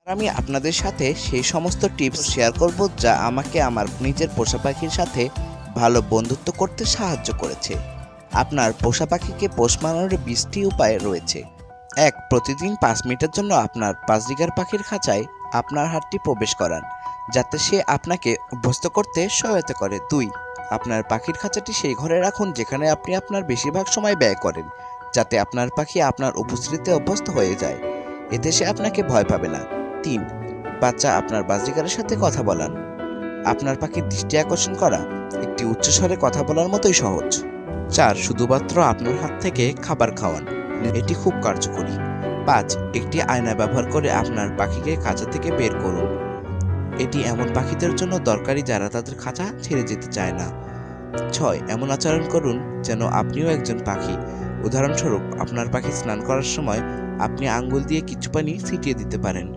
আমি আপনাদের সাথে সেই সমস্ত টিপস শেয়ার করব যা আমাকে আমার নিজের পোষা পাখির সাথে ভালো বন্ধুত্ব করতে সাহায্য করেছে। আপনার পোষা পাখিকে পোষ মানানোর 20টি উপায় রয়েছে। 1. প্রতিদিন 5 মিনিটের জন্য আপনার বাজরিগার পাখির খাঁচায় আপনার হাতটি প্রবেশ করান, যাতে সে আপনাকে অভ্যস্ত করতে সহায়তা করে। 2. আপনার পাখির খাঁচাটি সেই ঘরে রাখুন যেখানে আপনি আপনার বেশিরভাগ সময় ব্যয় করেন, যাতে আপনার পাখি আপনার উপস্থিতিতে অভ্যস্ত হয়ে যায়। এতে সে আপনাকে ভয় পাবে না। 3. বাচ্চা আপনার বাজরিগারের সাথে কথা বলান। আপনার পাখির দৃষ্টি আকর্ষণ করা একটি উচ্চস্বরে কথা বলার মতোই সহজ। 4. শুধুমাত্র আপনার হাত থেকে খাবার খাওয়ান, এটি খুব কার্যকরী। 5. একটি আয়না ব্যবহার করে আপনার পাখিকে খাঁচা থেকে বের করুন। এটি এমন পাখিদের জন্য দরকারি যারা তাদের খাঁচা ছেড়ে যেতে চায় না। 6. এমন আচরণ করুন যেন আপনিও একজন পাখি। উদাহরণস্বরূপ, আপনার পাখি স্নান করার সময় আপনি আঙ্গুল দিয়ে কিছু পানি ছিটিয়ে দিতে পারেন।